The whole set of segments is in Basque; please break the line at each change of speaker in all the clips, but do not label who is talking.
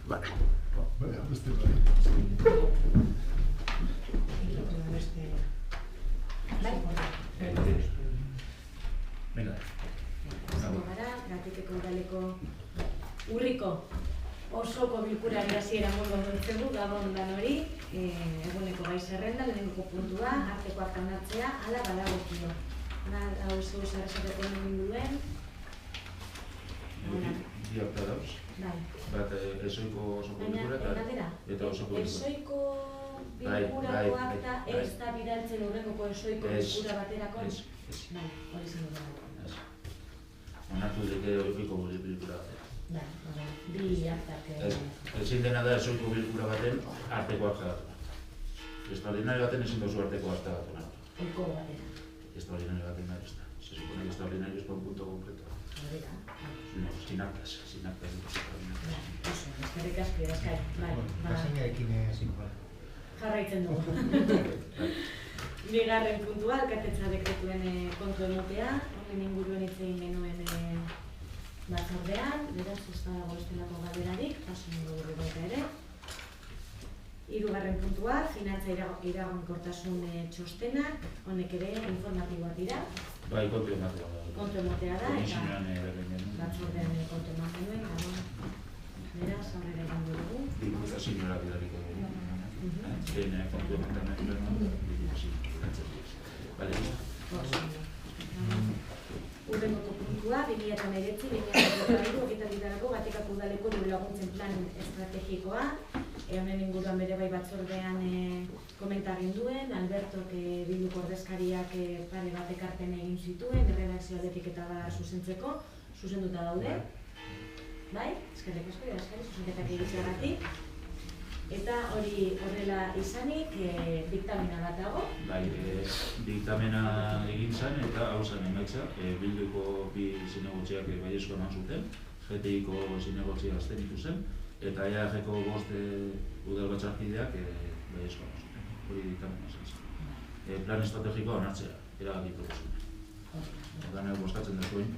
Vale.
Beste
Venga.
Gara, Gatikeko udaleko urriko osoko bilkurari hasiera emango dugu gabon danori, eguneko gai zerrenda, lehenengo puntua, artekoak onartzea, hala badagokio. Hau zeu zer esateko inguruen.
Bi akta dauz. Bat ezoiko osoko bilkura eta osoko bilkura.
Ezoiko bilkurako akta ez da bidaltzen urrengoko ezoiko bilkura baterako? Bai, hori zen dut.
Onartu dute horriko bilkura batean.
Bi aktak...
Ezin dena da ezoiko bilkura baten artekoak jagatu. Extraordinario baten ezin dozu arteko akta bat onartu.
Oiko batera.
Extraordinario baten nahi ez da. Se supone que extraordinario es para un punto concreto. No, sin actas.
Eskerrik asko, idazkari.
Baseinarekin hasiko.
Jarraitzen dugu. Bigarren puntua, alkatetza dekretuen kontu emotea, honen inguruen hitz egin genuen batzordean, beraz, ez dago estelako galderarik, pasen dugu baita ere. Hirugarren puntua, finantza iragankortasun txostenak, honek ere informatiboak dira.
Bai, kontu ematea da.
Kontu ematea da, eta batzordean kontu ematen duen, beraz, aurrera egan dugu.
Diputazioa bidaliko dugu. Zene kontu ematen duen, Vale.
Urrengoko puntua, 2019-2022 ekitaldirako Gatikako udaleko dirulaguntzen plan estrategikoa. Honen inguruan bere bai batzordean komentagin duen, Albertok Bilduko ordezkariak pare bat ekarpen egin zituen, erredakzio aldetik eta zuzentzeko, zuzenduta daude. Bai, eskerrik asko, idazkari, zuzenketak egiteagatik. Eta hori horrela izanik, diktamena bat dago?
Bai, diktamena egin zen eta hau zen emaitza, Bilduko bi zinegotziak baiezko eman zuten, GTIko zinegotzia abstenitu zen, eta EAG-ko 5 udalbatzarkideak baiezko eman zuten. Hori diktamena zen. Plan estrategikoa onartzea, erabaki proposamen. Ordanak boskatzen duzuen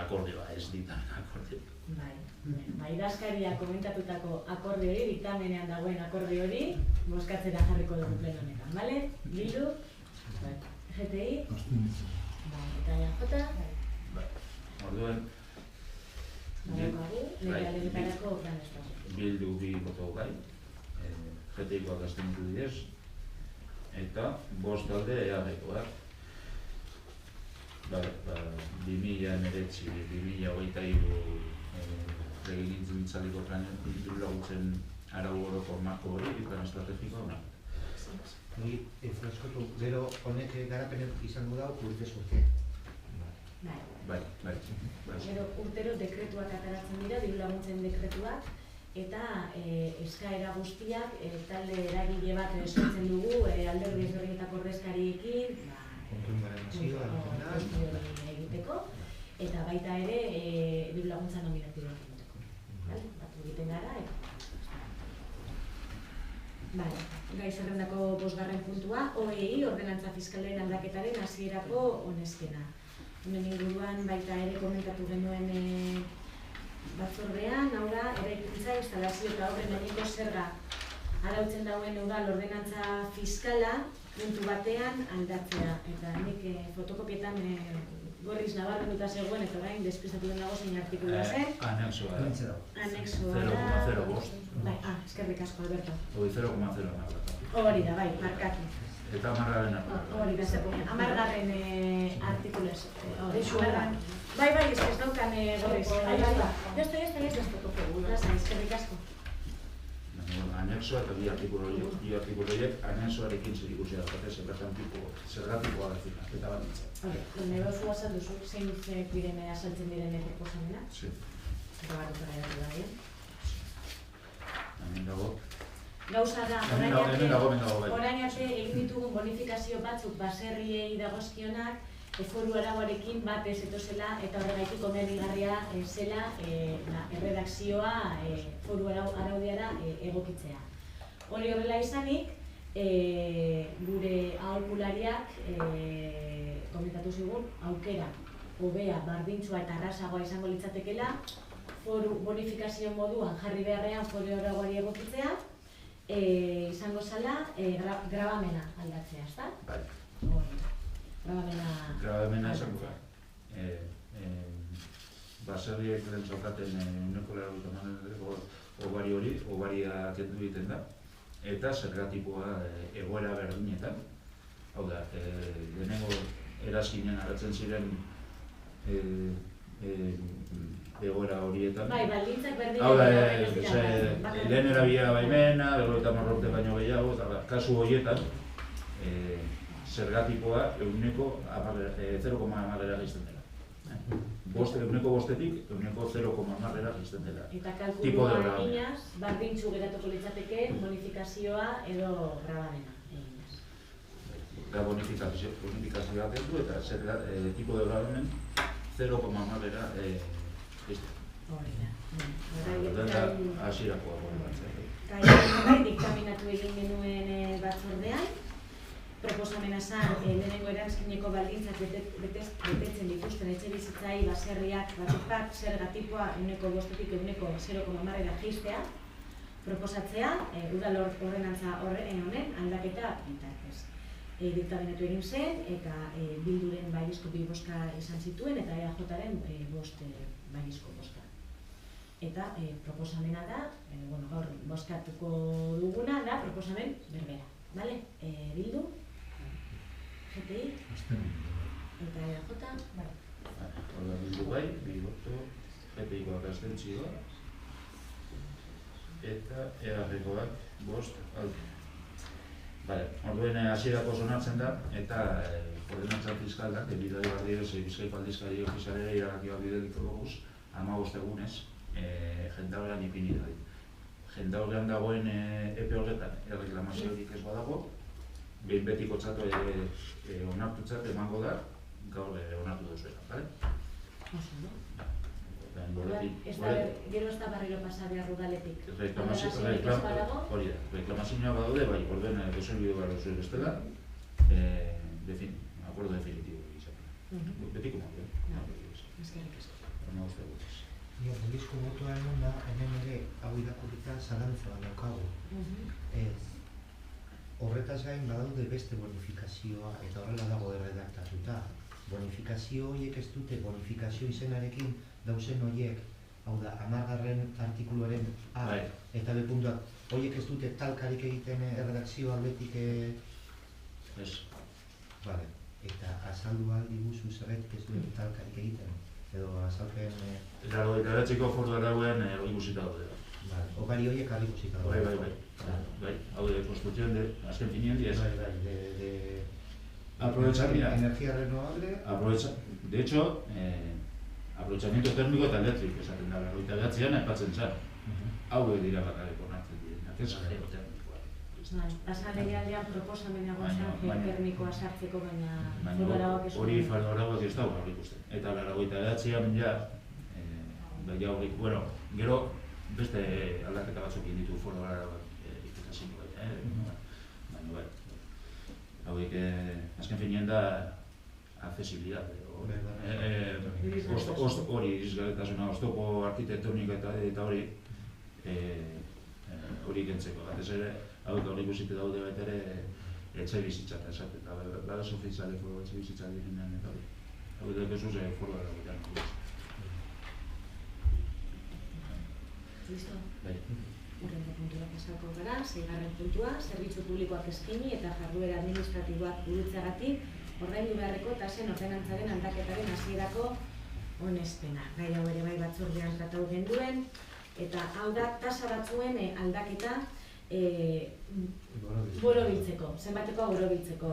akordioa, ez diktamena akordioa.
Bai, idazkaria komentatutako akordio hori, diktamenean dagoen akordio hori, bozkatzera jarriko dugu pleno honetan, bale? Bildu, GTI, eta JJ,
Orduen,
legealetarako plan estrategikoa.
Bildu bi boto gai, GTIkoak abstenitu direz, eta 5 talde EAG-koak. 2019-2023 legegintzaldiko planen dirulaguntzen arau oroko marko hori, plan estrategikoa hona.
Franskotu, gero honek garapen izango da urtez urte.
Bai.
Gero urtero dekretuak ataratzen dira, dirulaguntzen dekretuak, eta eskaera guztiak talde eragile bat sortzen dugu, alderdi ezberdinetako ordezkariekin, egiteko, eta baita ere dirulaguntza nominatiboa egiteko. Batu egiten gara, gai zerrendako 5. puntua, OEI, ordenantza fiskalen aldaketaren hasierako onespena. Honen inguruan baita ere komentatu genuen batzordean, hau da, eraikuntza, instalazio eta obren gaineko zerga arautzen dauen udal ordenantza fiskala puntu batean aldatzea. Eta nik fotokopietan gorriz nabarmenduta zegoen eta orain despistatu den dago zein artikulua zen.
Anexoa da.
Anexoa da.
0,05.
Eskerrik asko, Alberto.
Hori 0,0
hori da, bai, markatu.
Eta 10.
Hori da, 10. artikulu ez. Bai, ez daukan gorriz. Jazta, eskerrik asko.
Anexoa eta bi artikulu horiek anexoarekin zerikusia daukate zergatikoa eta bat nintzen.
Negozua esan duzu, zein diren asaltzen diren proposamena?
Sí.
Eta barrutora edo da,
Hemen dago.
Gauza da, orain arte egin ditugun bonifikazio batzuk baserriei dagozkionak, foru arauarekin bat ez etozela eta horregaitik komenigarria zela erredakzioa foru araudiara egokitzea. Hori horrela izanik, gure aholkulariak komentatu zigun aukera hobea, bardintzua eta arrasagoa izango litzatekela foru bonifikazio moduan jarri beharrean foru arauari egokitzea, izango zala grabamena aldatzea, ezta?
Bai.
Grabamena
izango da. Baserriek lehen zaukaten uneko obaria kendu egiten da, eta zergatipoa egoera berdinetan. Hau da, lehenengo erazkinen aratzen ziren egoera horietan.
Bai, baldintzak berdinak.
Hau da, lehen erabia baimena, 50 urte baino gehiago, eta kasu horietan, zergatipoa euneko 0,10 gizten dela. Euneko bostetik, euneko 0,10 gizten dela.
Eta kalkulua eginaz, bardintzu geratuko litzateke bonifikazioa edo grabamena eginaz.
Eta bonifikazioa kendu eta tipo de grabamen 0,10 gizten.
Hori da.
Hasirakoa gure batzea.
Gai diktaminatu egin genuen batzordean, proposamena zen lehenengo eranskineko baldintzak betetzen dituzten etxebizitzai baserriak batik zergatipoa euneko bostetik euneko 0,10 jaistea proposatzea, udal ordenantza honen aldaketa bitartez. Diktaminatu egin zen eta Bilduren baiezko 2 bozka izan zituen eta EAJaren 5 baiezko bozka. Eta proposamena da, gaur bozkatuko duguna da proposamen berbera. Bale? Bildu? GTI? Eta EAJ? Bai.
Bildu bai, Bildu, GTIkoak abstentzioa, eta EAJkoak 5 alde. Orduen hasierako sonatzen da, eta ordenantza fiskalak, bidai barrios, Bizkaiko aldizkari ofizialera iragaki bat bideliko duguz, 15 egunez, jendaurrean ipini da. Jendaurrean dagoen epe horretan, erreklamaziorik ez badago, behin betiko txatu onartutzat emango da, gaur onartu duzuela, bale?
Gero ez da barriro pasa behar udaletik.
Hori da, reklamazioa badaude, bai, orduen desolbide behar duzu bestela, acuerdo definitibo izan. Betiko modu,
Eskerrik asko.
Bilduzko botoa egon da, hemen ere hau irakurrita zalantza daukagu. Horretaz gain badaude beste bonifikazioa eta horrela dago erredaktatuta. Bonifikazio horiek ez dute bonifikazio izenarekin dauzen horiek, hau da, 10. artikuluaren A eta B puntuak, horiek ez dute talkarik egiten erredakzio aldetik...
Ez.
Bale, eta azaldu aldi guzu zerretik ez duen talkarik egiten, edo azalpen...
Eta eratzeko foru arauen hori guzita daude.
Ogari horiek harri guzita daude.
Bai, hau de construcción de, azken finien diez.
De
energía
renovable.
De hecho, aprovechamiento térmico eta eléctrico esaten da, eta gatzean aipatzen zen. Hau dira bakarrik onartzen direnak, ez gero termikoa.
Pasan legealdean proposamena gozan geotermikoa sartzeko, baina foru arauak ez
hori foru arauak ez dago hori ikusten. Eta 89an ja, gero beste aldaketa batzuk egin ditu foru arauak ikutaziko baita, baina bai. Hauek, azken finean da, accesibilidad. Hori izgarretasuna, oztopo arkitektonika eta hori kentzeko. Batez ere, hauek hori ikusite daude baita ere etxe bizitza eta esate, eta badaz ofizialeko etxe bizitza direnean eta hori. Hau da, kesuz, foru aragoetan.
Listo? Bai. Urrengo puntura pasako gara, 6. puntua, zerbitzu publikoak eskaini eta jarduera administratiboak burutzeagatik ordaindu beharreko tasen ordenantzaren aldaketaren hasierako onespena. Gai hau ere bai batzordean tratatu genduen, eta hau da tasa batzuen aldaketa borobiltzeko, zenbateko borobiltzeko.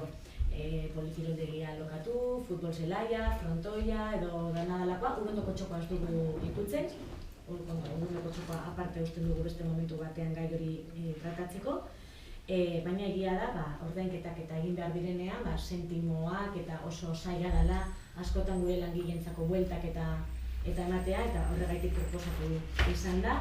Polikiroldegia lokatu, futbol zelaia, frontoia edo danadalakoa, urrondoko txokoa ez dugu ikutzen. Urrondoko txokoa aparte usten dugu beste momentu batean gai hori tratatzeko. Baina egia da, ordainketak eta egin behar direnean, sentimoak eta oso zaila dela askotan gure langileentzako bueltak eta ematea, eta horregaitik proposatu izan da.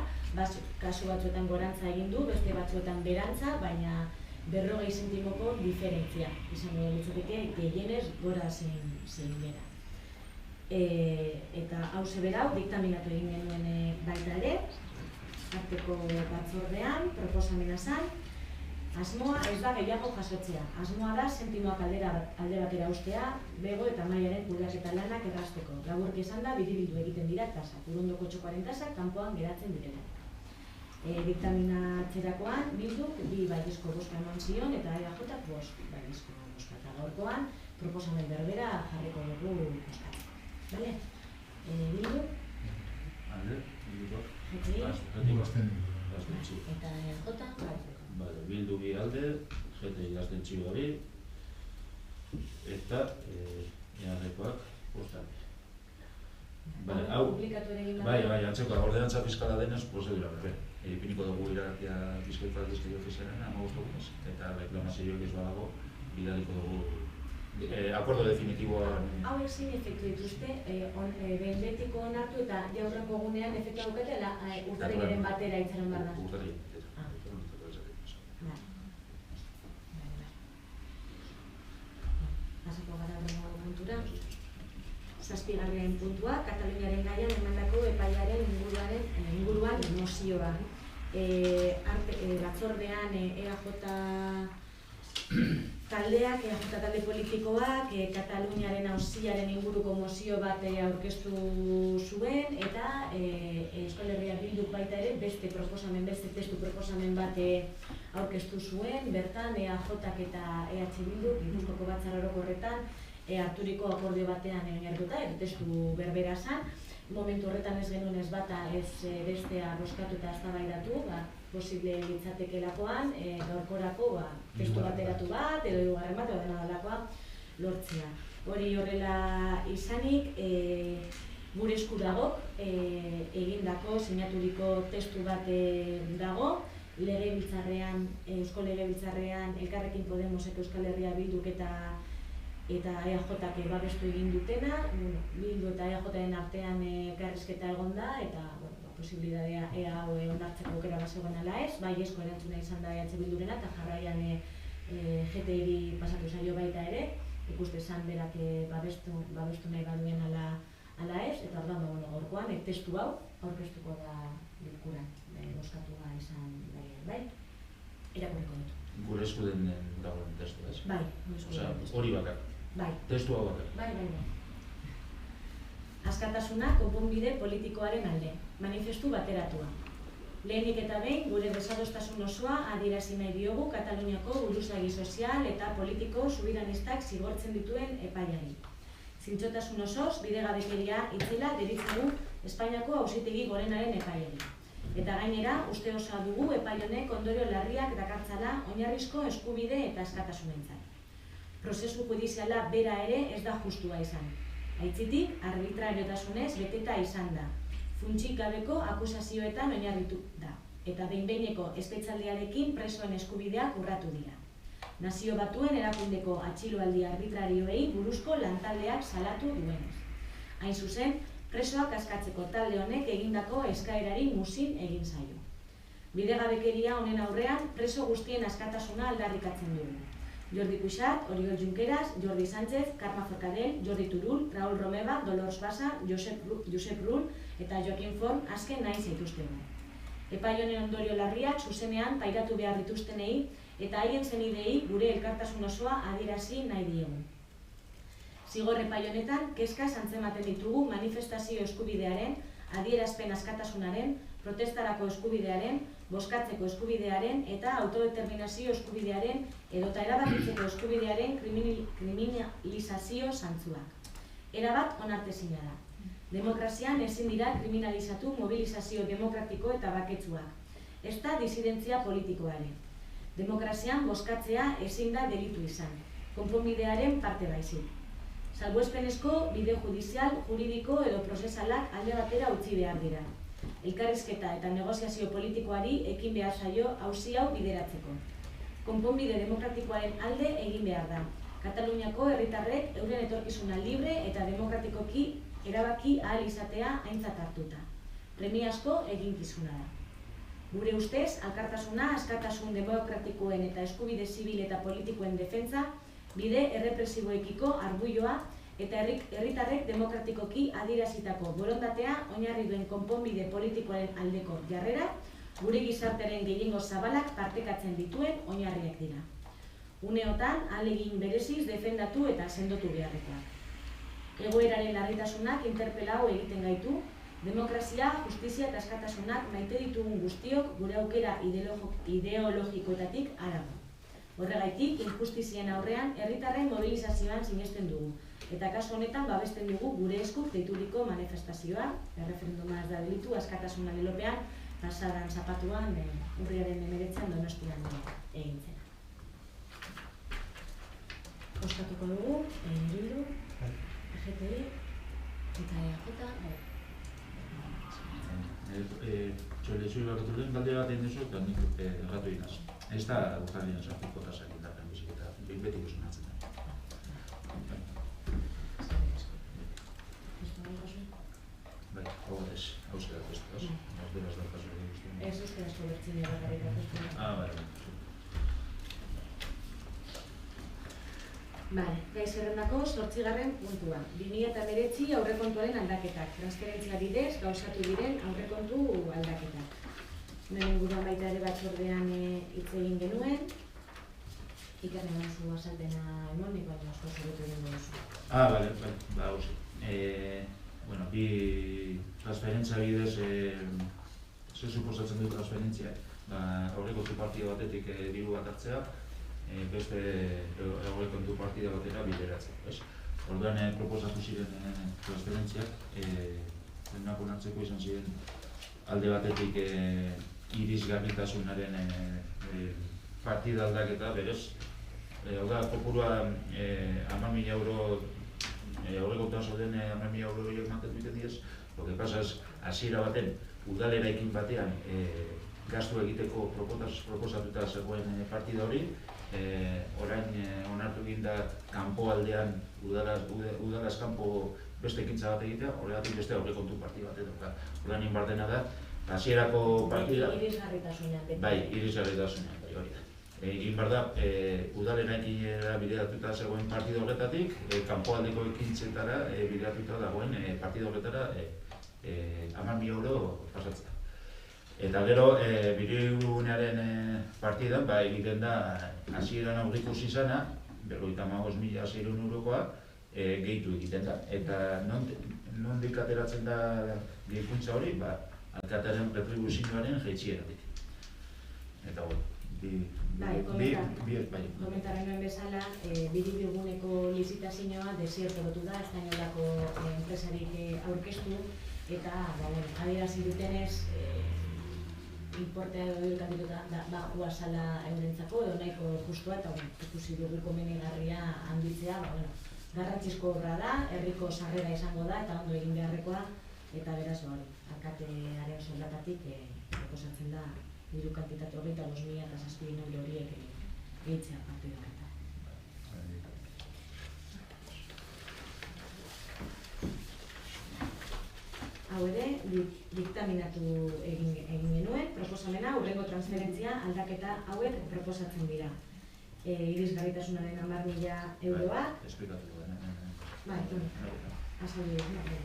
Kasu batzuetan gorantza egin du, beste batzuetan berantza, baina 40 zentimoko diferentzia izango litzateke gehienez gora zein bera. eta hauze berau diktaminatu egin genuen baita ere, arteko batzordean, proposamena zen, asmoa ez da gehiago jasotzea. Asmoa da sentimoak alde batera ustea, bego eta mailaren kudeaketa lanak errazteko. Laburki esan da, biribildu egiten dira tasak, urrundoko txokoaren tasak kanpoan geratzen direla. Diktaminatzerakoan, bilduk, 2 baiezko bozka eman zion eta EAJak 5 baiezko bozka. Eta gaurkoan, proposamen berbera jarriko dugu bozka. Bale? Bildu?
Alde, bilduko.
Eta EAJ?
Bale, bildu bi alde, GTI abstentzio hori, eta EAJkoak bostak. Bale, hau, bai, atzeko, ordenantza fiskala denez, prozedura berbe. Ipiniko dugu iragarkia fiskaltza aldizkari ofizialen, 15 egunez, eta reklamazioak ez badago, bidaliko dugu akordo definitiboa.
Hau ezin efektu dituzte, behin betiko onartu eta jaurreko egunean efektu daukate, urtarrilaren batera itxaron behar da.
Urtarrilaren batera.
Pasako gara horrengo puntura. 7. puntua, Kataluniaren gaian emandako epaiaren inguruan mozioa. Batzordean EAJ taldeak, EAJ talde politikoak, Kataluniaren auziaren inguruko mozio bat aurkeztu zuen, eta Euskal Herria Bilduk baita ere beste testu proposamen bat aurkeztu zuen, bertan EAJak eta EH Bilduk, Gipuzkoako Batzar Orokorretan, harturiko akordio batean oinarrituta, testu berbera zen. Momentu horretan ez genuen ez bata ez bestea bozkatu eta eztabaidatu, posible litzatekelakoan, gaurkorako testu bateratu bat, edo hirugarren bat, edo dena dalakoa lortzea. Hori horrela izanik, gure esku dago, egindako, sinaturiko testu bat dago, Eusko Legebiltzarrean Elkarrekin Podemosek Euskal Herria Bilduk eta EAJak babestu egin dutena, Bildu eta EAJaren artean elkarrizketa egon da, eta posibilitatea ea hau onartzeko aukera bazegoen ala ez, baiezko erantzuna izan da EH Bildurena, eta jarraian GTI pasatu zaio baita ere, ikuste esan berak babestu nahi baduen ala ez, eta orduan gaurkoan testu hau aurkeztuko da bilkuran, bozkatua izan bai, irakurriko dut.
Gure eskuden dagoen testu, ez?
Bai,
hori bakar.
Bai.
Testu hau bakar.
Bai. Askatasuna konponbide politikoaren alde, manifestu bateratua. Lehenik eta behin, gure desadostasun osoa adierazi nahi diogu Kataluniako buruzagi sozial eta politiko subiranistak zigortzen dituen epaiari. Zintzotasun osoz, bidegabekeria itzela deritzagu Espainiako Auzitegi Gorenaren epaiari. Eta gainera, uste osoa dugu epai honek ondorio larriak dakartzala oinarrizko eskubide eta askatasunentzat. Prozesu judiziala bera ere ez da justua izan. Aitzitik, arbitrariotasunez beteta izan da. Funtsik gabeko akusazioetan oinarritu da. Eta behin-behineko espetxaldiarekin presoen eskubideak urratu dira. Nazio Batuen erakundeko atxiloaldi arbitrarioei buruzko lantaldeak salatu duenez. Hain zuzen, presoak askatzeko talde honek egindako eskaerari muzin egin zaio. Bidegabekeria honen aurrean, preso guztien askatasuna aldarrikatzen dugu. Jordi Cuixart, Oriol Junqueras, Jordi Sánchez, Carme Forcadell, Jordi Turull, Raúl Romeva, Dolors Bassa, Josep Rull eta Joaquim Forn azken nahi zaituztegu. Epai honen ondorio larriak zuzenean pairatu behar dituztenei eta haien zenidei gure elkartasun osoa adierazi nahi diegu. Zigor epai honetan, kezkaz antzematen ditugu manifestazio eskubidearen, adierazpen askatasunaren, protestarako eskubidearen, bozkatzeko eskubidearen eta autodeterminazio eskubidearen edota erabakitzeko eskubidearen kriminalizazio zantzuak. Erabat onartezina da. Demokrazian ezin dira kriminalizatu mobilizazio demokratiko eta baketsuak. Ez da disidentzia politikoare. Demokrazian bozkatzea ezin da delitu izan, konponbidearen parte baizik. Salbuespenezko bide judizial, juridiko edo prozesalak alde batera utzi behar dira. Elkarrizketa eta negoziazio politikoari ekin behar zaio auzi hau bideratzeko. Konponbide demokratikoaren alde egin behar da. Kataluniako herritarrek euren etorkizuna libre eta demokratikoki erabaki ahal izatea aintzat hartuta. Premiazko eginkizuna da. Gure ustez, alkartasuna, askatasun demokratikoen eta eskubide zibil eta politikoen defentsa, bide errepresiboekiko arbuioa eta herritarrek demokratikoki adierazitako borondatea oinarri duen konponbide politikoaren aldeko jarrera, gure gizartearen gehiengo zabalak partekatzen dituen oinarriak dira. Uneotan, ahalegin bereziz defendatu eta sendotu beharrekoak. Egoeraren larritasunak interpelau egiten gaitu, demokrazia, justizia eta askatasunak maite ditugun guztiok gure aukera ideologikoetatik harago. Horregaitik, injustizien aurrean herritarren mobilizazioan sinesten dugu, eta kasu honetan babesten dugu gure eskuk deituriko manifestazioa, erreferenduma ez da delitu, askatasuna lelopean, pasadan zapatuan, urriaren 19 Donostian egin zena. Oskatuko dugu, Bildu, GTI eta EAJ,
Txolezui bakatu lehen galde bat egin dezu, eta nik erratu inaz. Ez da Urtarrian sartuko tasak indarren biziketa, beti gozunatzen da. Bai, hau bat ez, hauskera testu, ez? Beraz da kasu egin guztien.
ez euskarazko bertzine bakarrik aurkeztu.
Bai.
Vale, gai zerrendako 8. puntua. 2019 aurrekontuaren aldaketak. Transferentzia bidez gauzatu diren aurrekontu aldaketak. Hemen inguruan baita ere batzordean hitz egin genuen. Iker nagozu azaldena emonik, baina asko zegoetu egin duzu.
Bale, ba, hauzi. Bueno, bi transferentzia bidez, ze suposatzen du transferentzia? Aurrekontu partida batetik diru bat hartzea, beste aurrekontu partida batera bideratzen, ez? Orduan proposatu ziren transferentziak, denak onartzeko izan ziren alde batetik irisgarritasunaren partida aldaketa, berez. Hau da, kopurua 10.000 euro, aurrekontuan zauden 10.000 euro horiek mantendu egiten diez. Lo que pasa es, hasiera baten, udalera ekin batean gastu egiteko proposatuta zegoen partida hori, orain onartu egin da kanpo aldean udalaz kanpo beste ekintza bat egitea, horregatik beste aurrekontu partida bat edo. Orain inbar dena da, hasierako partida...
Irisgarritasunean beti.
Bai, irisgarritasunean, hori da. Egin behar da, udalera ekinera bideratuta zegoen partida horretatik, kanpoaldeko ekintzetara bideratuta dagoen partida horretara 10.000 euro pasatzea. Eta gero, Birigunearen partidan, egiten da, hasieran aurrikusi izana, 55.600 eurokoa, gehitu egiten da. Eta nondik ateratzen da gehikuntza hori, alkatearen retribuzioaren jaitsieratik. Eta
komentaren nuen bezala, Biribilguneko lizitazioa desiertorotu da, espainolako enpresarik aurkeztu, eta adierazi dutenez, importea edo kantituta bajua zala eurentzako, edo nahiko justua, eta ikusi dugu komenigarria handitzea, garrantzizko obra da, herriko sarrera izango da, eta ondo egin beharrekoa, eta beraz, alkatearen soldatatik proposatzen da diru kantitate hori eta 5.000 euro horiek gehitzea partida horretan. Hau ere, diktaminatu egin genuen, proposamena, hurrengo transferentzia aldaketa hauek proposatzen dira. Irisgarritasunaren 10.000 euroa.
Esplikatu
Bai, azaldu dugu.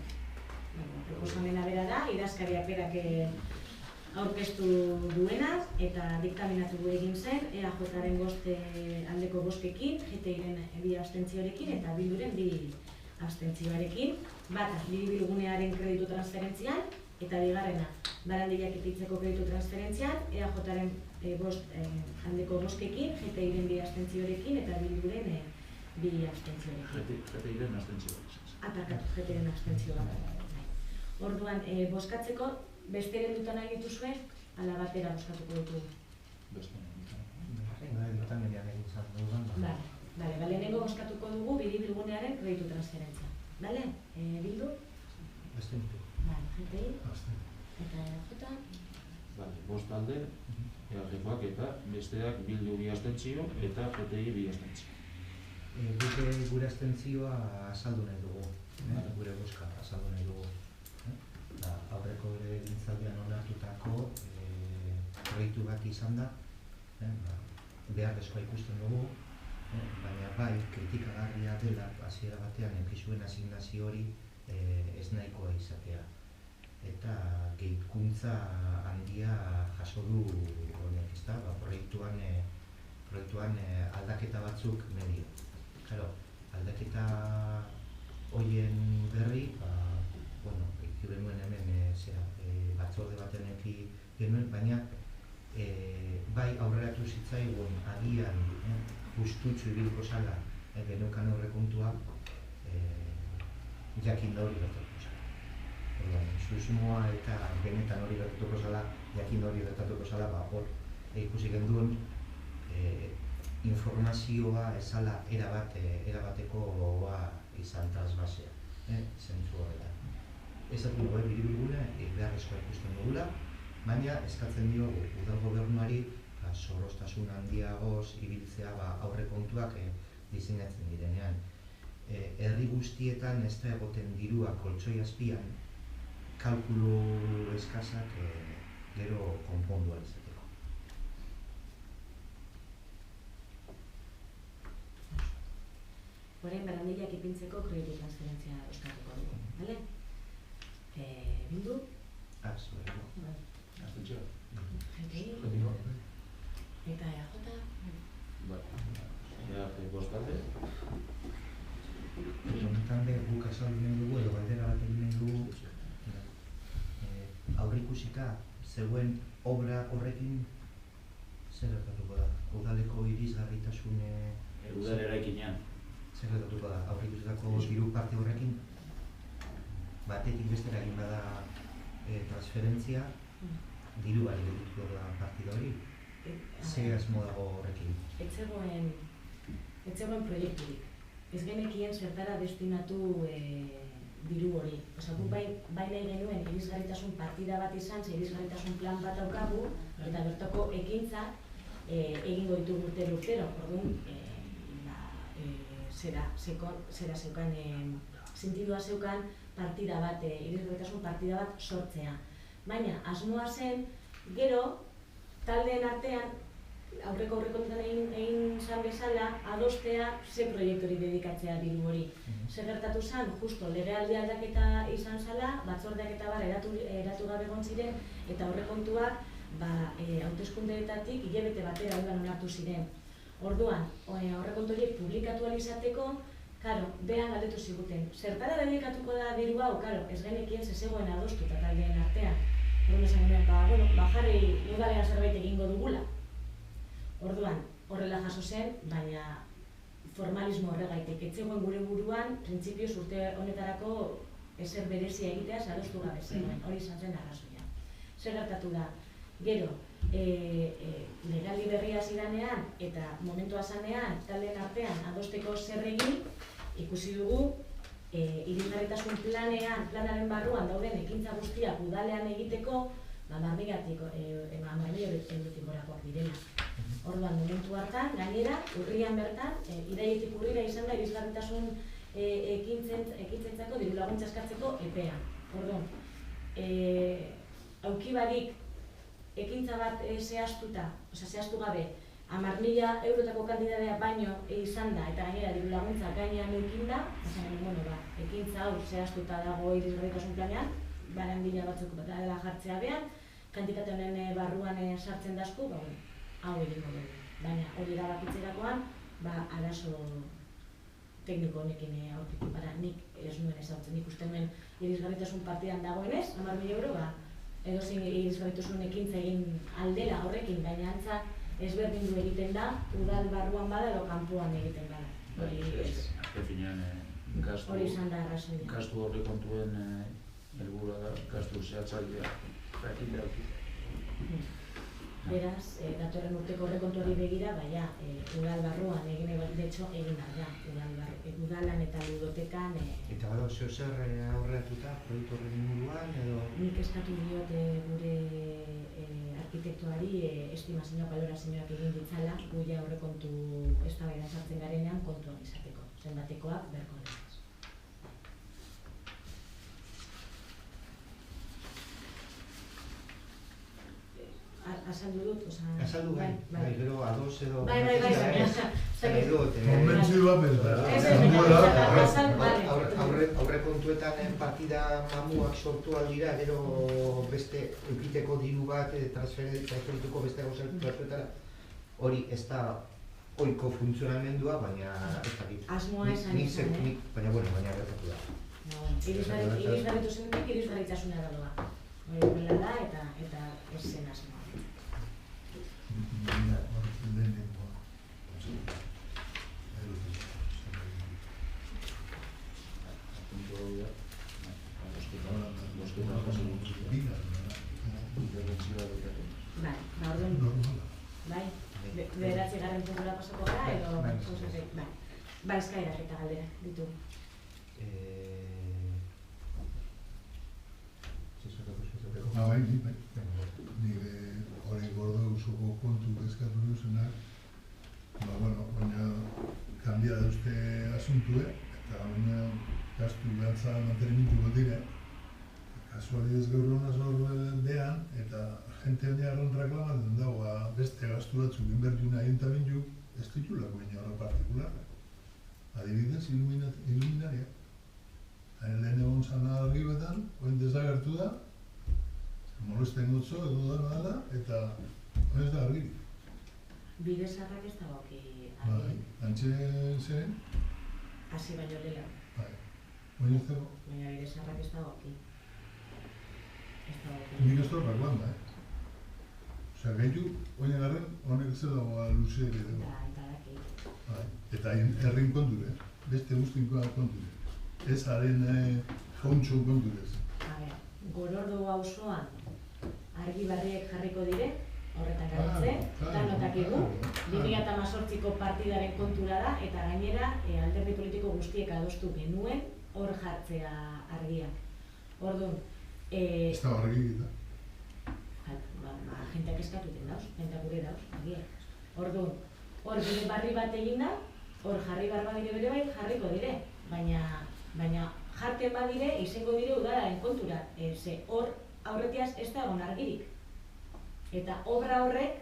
Proposamena bera da, idazkariak berak aurkeztu duena, eta diktaminatu egin zen, EAJaren aldeko boskekin, GTIren 2 abstentzioarekin eta Bilduren 2 abstentzioarekin, bata Biribilgunearen kreditu transferentzian, eta bigarrena Barandiak ititzeko kreditu transferentzian, EAJaren aldeko boskekin, GTIren 2 abstentzioarekin eta Bilduren 2 abstentzioarekin.
GTIren abstentzioa.
Aparkatu, GTIren abstentzioa. Orduan, bozkatzeko, beste eredutan nahi dituzue, ala batera bozkatuko dugu. Bale, lehenengo bozkatuko dugu Biribilgunearen kreditu transferentzia. Bale, Bildu?
Abstentu.
Bale, GTI? Eta EAJ?
Bale, bost alde, EAJkoak eta besteak Bildu 2 abstentzio eta GTI 2 abstentzio.
Gure abstentzioa azaldu nahi dugu, gure bozka azaldu nahi dugu. Aurreko ere gintzaldean onartutako proiektu bat izan da, beharrezkoa ikusten dugu, baina bai, kritikagarria dela, hasiera batean eukizuen asignazio hori ez nahikoa izatea. Eta gehikuntza handia jaso du honek, ezta? Proiektuan aldaketa batzuk medio. Claro, aldaketa horien berri, eki benuen hemen batzorde baten eki genuen, baina bai aurreratu zitzaigun agian justutxu ibiliko zala geneukan aurrekontua jakin da hori gertatuko zala. Susmoa eta benetan hori gertatuko zala, jakin da hori gertatuko zala, hor ikusi genduen informazioa ezala erabateko izan transbasea, zentzu horretan. Ez atu dugu biribilgune, beharrezkoa ikusten dugula, baina eskatzen diogu udal gobernuari zorroztasun handiagoz ibiltzea aurrekontuak diseinatzen direnean. Herri guztietan ez da egoten dirua koltsoi azpian, kalkulu eskasak gero konpondu ahal izateko.
Orain Barandillak ipintzeko kreditu transferentzia eskatuko dugu, bale? Bildu?
Zuereko.
Abstentzioa.
Eta EAJ?
EAJ bostalde.
Honetan be guk azaldu nahi dugu edo galdera bat egin nahi dugu aurreikusita zegoen obra horrekin zer gertatuko da? Udaleko irisgarritasun
Udal eraikinean.
zer gertatuko da? Aurreikusitako diru parte horrekin batetik bestera egin bada transferentzia diru bari gertuko da partida hori? Ze asmo dago horrekin?
Ez zegoen proiekturik. Ez genekien zertara destinatu diru hori. Gu bai nahi genuen irisgarritasun partida bat izan, irisgarritasun plan bat daukagu, eta bertako ekintza egingo ditugu urtero. Orduan, zera zeukan, sentidua zeukan partida bat, irisgarritasun partida bat sortzea. Baina, asmoa zen, gero, taldeen artean, aurreko aurrekontuan egin zan bezala, adostea ze proiektori dedikatzea diru hori. Zer gertatu zen, justo legealdi aldaketa izan zala, batzordeak eta bar eratu gabe egon ziren, eta aurrekontuak hauteskundeetatik hilabete batera udan onartu ziren. Orduan, aurrekontu horiek publikatu ahal izateko, behan galdetu ziguten. Zertara dedikatuko da diru hau, ez genekien zezegoen adostuta taldeen artean. Orduan esan genuen, jarri udalean zerbait egingo dugula. Orduan, horrela jaso zen, baina formalismo horregaitik. Ez zegoen gure buruan, printzipioz urte honetarako ezer berezia egitea adostu gabe zegoen, hori izan zen arrazoia. Zer gertatu da, gero, legaldi berria zidanean eta momentua zanean, taldeen artean adosteko zer egin, ikusi dugu, irisgarritasun planaren barruan dauden ekintza guztiak udalean egiteko, marmilatik eurotik gorakoak direla. Orduan, momentu hartan, gainera, urrian bertan, irailetik urrira izan da irisgarritasun ekintzentzako diru laguntza eskatzeko epea. Orduan, aukibarik ekintza bat zehaztu gabe, 10.000 eurotako kantitatea baino izan da, eta gainera diru laguntza gainean eukin da, ekintza hau zehaztuta dago irisgarritasun planean, Barandilla batzuk dela jartzea behan, kantitate honen barruan sartzen dazku, hau egingo dugu. Baina hori erabakitzerakoan, arazo tekniko honekin aurkitu. Nik ez nuen ezautzen, nik uste nuen irisgarritasun partidan dagoenez, 10.000 euro, edozein irisgarritasun ekintza egin aldela horrekin, baina antza ezberdindu egiten da, udal barruan bada edo kanpoan egiten bada. Hori izan da arrazoia.
Gastu aurrekontuen helburua da, gastu zehatzailea jakitea.
Beraz, datorren urteko aurrekontuari begira, udal barruan egin behar da, udalan eta ludotekan.
Eta bada zer aurreratuta proiektu horren inguruan edo?
Nik eskatu diot gure arkitektuari estimazioak, balorazioak egin ditzala, guia aurrekontu eztabaida sartzen garenean kontuan izateko, zenbatekoak berko dira. azaldu dut,
Azaldu bai, gero ados edo...
Bai,
Konbentzioa bezda.
Aurre kontuetan partida mamuak sortu aldira, gero beste eukiteko diru bat transferituko beste gauzak batzuetara. Hori ez da oiko funtzionamendua, baina ez dakit.
Asmoa esan.
Baina gertatu da.
Irisgarritu zenetik, irisgarritasuna dagoa. Hori horrela da eta ez zen asmoa. Bai, bederatzigarren puntura pasako gara edo eskaerak eta galderak ditu.
Bai, nire hori gordo usoko kontu eskatu duzenak, baina kanbia dauzte asuntue, eta baina gastu behatza mantenimitu dire. Kasualidez gaur hona zorbean, eta jente honiarron reklamatzen dago, beste gastu batzuk inbertu nahi ayuntamentu, ez ditulako inora partikularra. Adibidez, iluminaria. Lehen egon zana argibetan, oin desagertu da, molesten gotzo edo dana, eta oin ez da argirik.
Bide zarrak ez dago ki
argirik. Antxe zeren?
Hasi baino dela.
Bai, oin ez dago?
Baina bide zarrak ez dago ki.
Nik ez dago reklama, Osea, gaitu, oin agarren, honek zer dago luze ere dago.
Eta daki.
Eta herrin konture, beste guztinkoa konture. Ez haren jauntxo konturez.
Gorordo auzoan argi barriek jarriko dire, horretan gaitze, danotakigu, 2018ko partidaren kontura da, eta gainera alderdi politiko guztiek adostu genuen hor jartzea argiak. Orduan...
Ez da argi egita?
Jenteak eskatuten dauz, jenteak gure dauz, argiak. Orduan, hor bide barri bat egin da, hor jarri barba dire bere bai jarriko dire, baina jarten badire, izango dire udalaren kontura, ze hor aurretiaz ez da egon argirik. Eta obra horrek,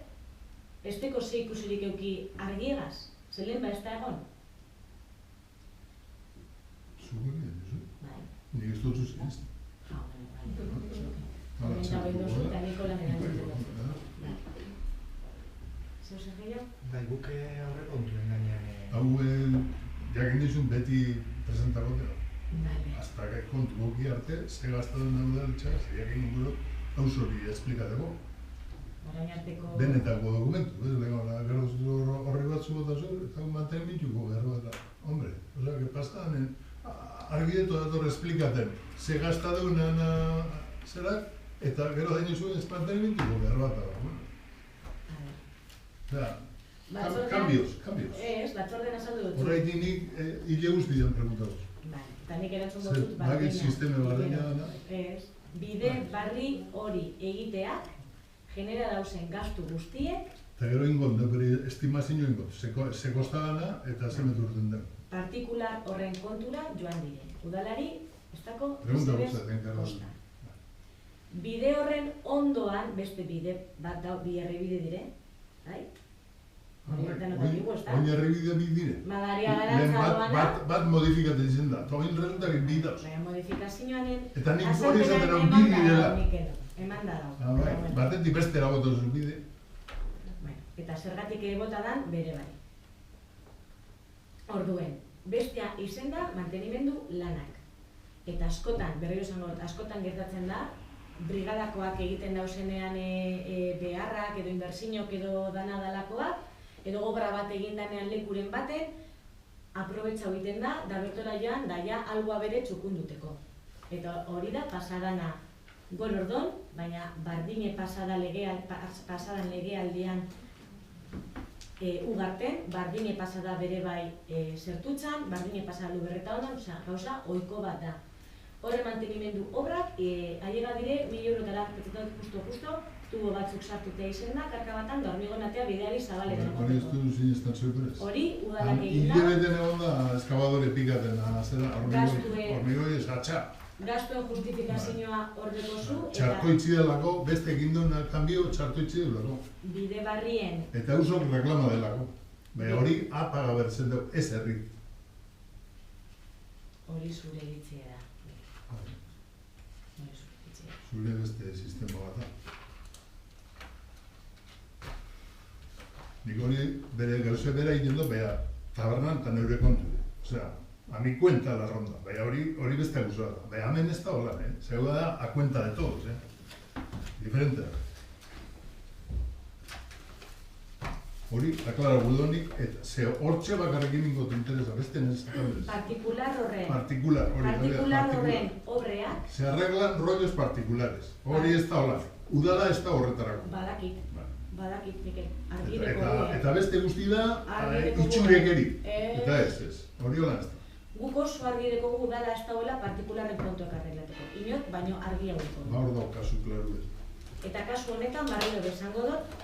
ez teko ze ikusirik euki argiegaz, ze lehen ba ez da egon.
Zuko egin, duzu? Bai. Nik ez dut zuzen ez?
Eta behin dozu eta niko lan erantzuten dut. Zeu zer gehiago?
Bai, guke aurre kontuen gainean...
Hau, jakin dizun beti presentagotera. Hasta kontu goki arte, ze gaztadun daudalitza, ze jakin gero hausori esplikateko. Benetako dokumentu, gero horri batzu bota zuen, eta mantenimituko behar bat. Hombre, osea, que pasadan argidetu dator esplikaten, ze gaztadun zerak, eta gero daino zuen ez mantenimituko behar bat. Cambios.
Ez, batzorden azaldu dut.
Horreitik nik hile guztian preguntatu.
Eta nik erantzun dut
Bagit sisteme bardina dana.
Bide barri hori egiteak genera dauzen gastu guztiek.
Eta gero ingon, estimazio ingon, ze kostagana eta ze meturten den.
Partikular horren kontura joan dire. Udalari, ez dako, kosta. Bide horren ondoan, beste bide bat dau, bi herribide dire, bai?
Oin herribide bi dire.
Magaria garantza doana.
Bat modifikatzen zen da, eta oin resultak bi dauz.
Modifikazioanen...
Eta nik hori izaten hau bi direla.
Eman da dau.
Batetik bestera bota zuen bide.
Eta zergatik bota dan, bere bai. Orduen, bestea izen da mantenimendu lanak. Eta askotan, berriro esango, askotan gertatzen da, brigadakoak egiten dauzenean beharrak edo inbertsinok edo dana dalakoak, edo obra bat egindanean lekuren baten, aprobetxa egiten da bertora joan, daia algoa bere txukunduteko. Eta hori da pasadana Gorordon, baina bardine pasadan legealdian Ugarten, bardine pasada bere bai zertutzan, bardine pasada luberreta honan, gauza oiko bat da. Horre mantenimendu obrak, ailega dire, 1.000 eurotara, justo, tubo batzuk sartutea izen da, karka batan, da hormigonatea bideari zabalera.
Hori ez du sinestan zeuperez?
Hori, udalak egin da.
Hile beten egon da eskabadore pikaten, hormigoi esgatxa.
gastuen justifikazioa hor dekozu, eta
Txartoitzi delako, beste egin duena kanbio txartoitzi delako.
bide barrien
Eta usok reklama delako. Baina hori apaga bertzen dugu, ez herri.
hori zure iritzia da. Hori zure iritzia.
Zure beste sistema bat da. Nik hori bere gauze bera egiten du, beha, tabernan eta neure kontu. Osea, a mi cuenta la ronda, baina hori beste gauza da. Baina hemen ez da hola, Zeuga da a cuenta de todos, Diferente da. Hori, aklara gudonik, eta ze hortxe bakarrekin ingotu interesa, beste necesitamos.
Partikular horren.
Partikular, hori.
Partikular horren obreak.
Se arreglan rollos particulares. Hori ez da hola. Udala ez da horretarako.
Badakit, Mikel, argideko
Eta beste guzti da, itxurekeri. Eta ez. Hori hola ez da.
Guk oso argideko gu dala ez dagoela partikularren kontuak arreglateko. Inot, baino argi haueko.
Hor da, kasu klaru ez.
Eta kasu honetan, barriro bezango dut,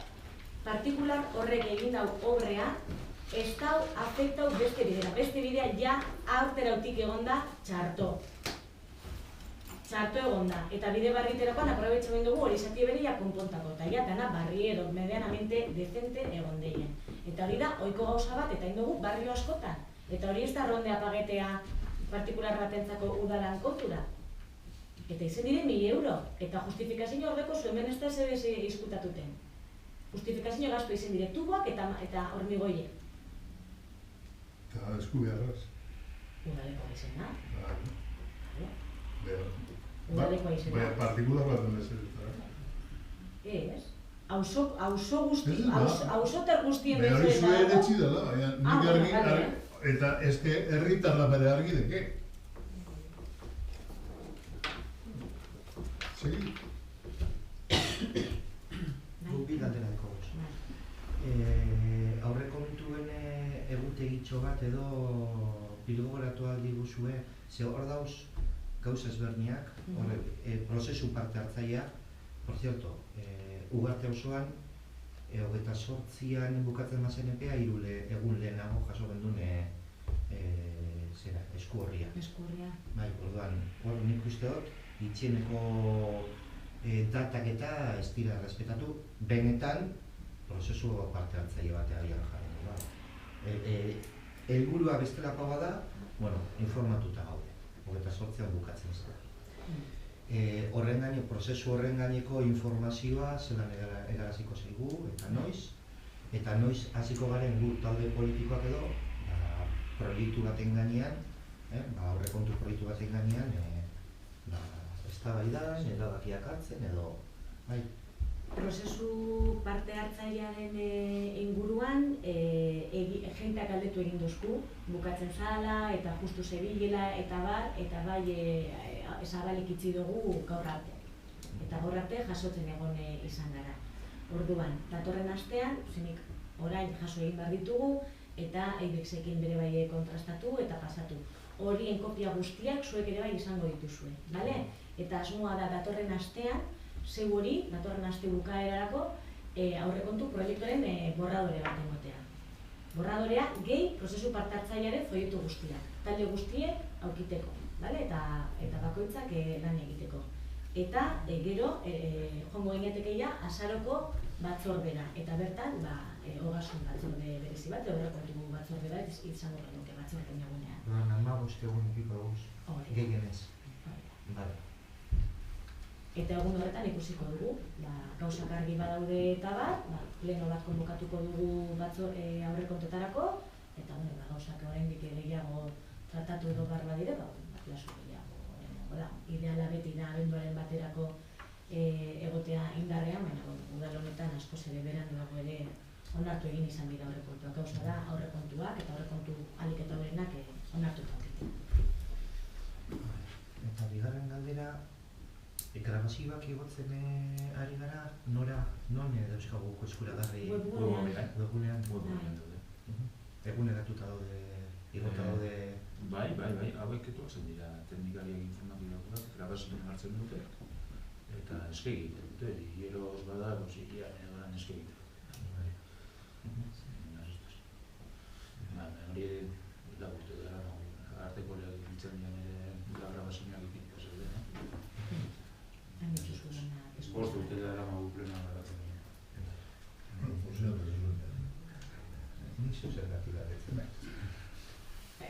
partikular horrek egin dau obrea, ez dau afektau beste bidea. Beste bidea ja aurterautik egonda txarto. Txarto egonda. Eta bide barriterakoan aprobetxo egin dugu hori zati beria konpontako. Eta ja, dana barri edo medianamente decente egon deien. Eta hori da, ohiko gauza bat, eta egin dugu barrio askotan. Eta hori ez da ronde apagetea partikular batentzako udalan kontura. Eta izen dire 1.000 euro. Eta justifikazio horreko zuen ez da zer izkutatuten. Justifikazio gastu izen dire tuboak eta hormigoie.
Eta esku beharraz.
Udaleko izena.
Baina,
Udaleko izena.
baina partikular bat den ez.
Ez. Auzotar guztien
Baina hori
bezala
zure
dago.
eretzi dela, baina nik argi, eta eske herritarra bere argi deke. Segi?
Guk bi galdera deko guz. Aurrekontuen egutegitxo bat edo bilgogoratu aldi guzue, ze hor dauz gauza ezberniak, prozesu parte hartzaileak, por cierto, Ugarte osoan, 28an bukatzen mazen epea, 3 egun lehenago jaso gendun esku horria. Bai, orduan, hor nik uste dut, itxieneko datak eta ez dira respetatu, benetan prozesu parte hartzaile batea abian jarri. Helburua bestelako bada, informatuta gaude, 28an bukatzen ez da. Prozesu horren gaineko informazioa zelan eraraziko zaigu eta noiz hasiko garen gu talde politikoak edo proiektu baten gainean, aurrekontu proiektu baten gainean eztabaidan, erabakiak hartzen edo
Prozesu parte hartzailearen inguruan jenteak aldetu egin duzku, bukatzen zala eta justu zebilela eta bai zabalik itzi dugu gaur arte. Eta gaur arte jasotzen egon izan gara. Orduan, datorren astean, zenik orain jaso egin behar ditugu eta Eibexekin bere bai kontrastatu eta pasatu. Horien kopia guztiak zuek ere bai izango dituzue, bale? Eta asmoa da datorren astean, zeu hori, datorren aste bukaerarako, aurrekontu proiektuaren borradore bat egotea. Borradorea gehi prozesu parte hartzailearen proiektu guztiak, talde guztiek aukiteko, eta bakoitzak lan egiteko. Eta gero, joango ginetekeia azaroko batzordera, eta bertan ogasun batzorde berezi bat, aurrekontu batzorde bat izango genuke batzorde egunean.
15 egun ikiko duguz, gehienez.
Eta egun horretan ikusiko dugu, gauzak argi badaude eta pleno bat konbokatuko dugu aurrekontuetarako, eta gauzak oraindik gehiago tratatu edo behar badire, plazo gehiago. Ideala beti da abenduaren baterako egotea indarrean, baina udal honetan askoz ere berandu dago ere onartu egin izan dira aurrekontuak. Gauza da aurrekontuak eta aurrekontu ahalik eta hoberenak onartuta aurkitzen.
Eta bigarren galdera, grabazioak igotzen ari gara, non dauzkagu eskuragarri
Webgunean.
Eguneratuta daude, igota daude...
Bai, hauek etortzen dira teknikariak informatikoak, grabazioen hartzen dute, eta eske egiten dute, hieroz bada, gozirian edo lan eske egiten. Hori lagurtu dara, arteko lehiatzen dian grabazioak egiten.
zergatik galdetzen.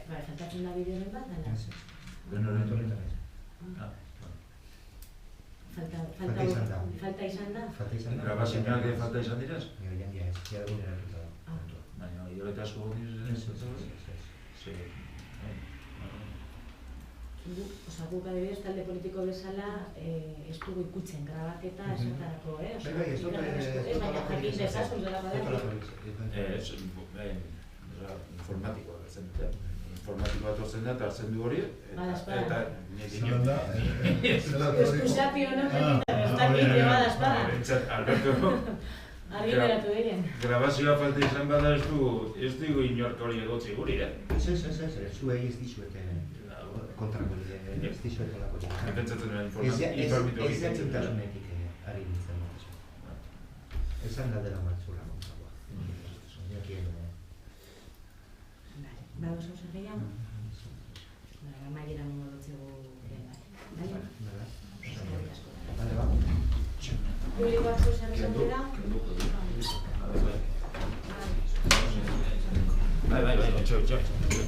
Faltatzen da bideoren bat, ala? Falta izan da.
Falta izan da?
Grabazioak falta izan diraz?
Ja, ez, ja eguneratuta da.
Baina, hilabete asko gondiz
Guk adibidez talde politiko bezala ez dugu ikutzen grabaketa esatarako, baina jakin dezazun zela badaki.
Informatikoa gertzen dute. Informatikoa tortzen da eta hartzen du hori eta
Zelan da?
Eskusapi honek ez dakit bada espada.
Alberto
Argi beratu diren.
Grabazioa falta izan bada ez dugu inork hori egotzi guri,
Ez, zuei ez dizuete kontrako ez dizuete lako.
Pentsatzen nuen
informatibo ez jatzintasunetik ari nintzen. Esan da dela matzula kontrakoa.
Bada oso zer gehiago? Amaiera mungo dutzegu bale?
Bale, ba.
Publikoak zu zer esan dira?
Bai, otxo.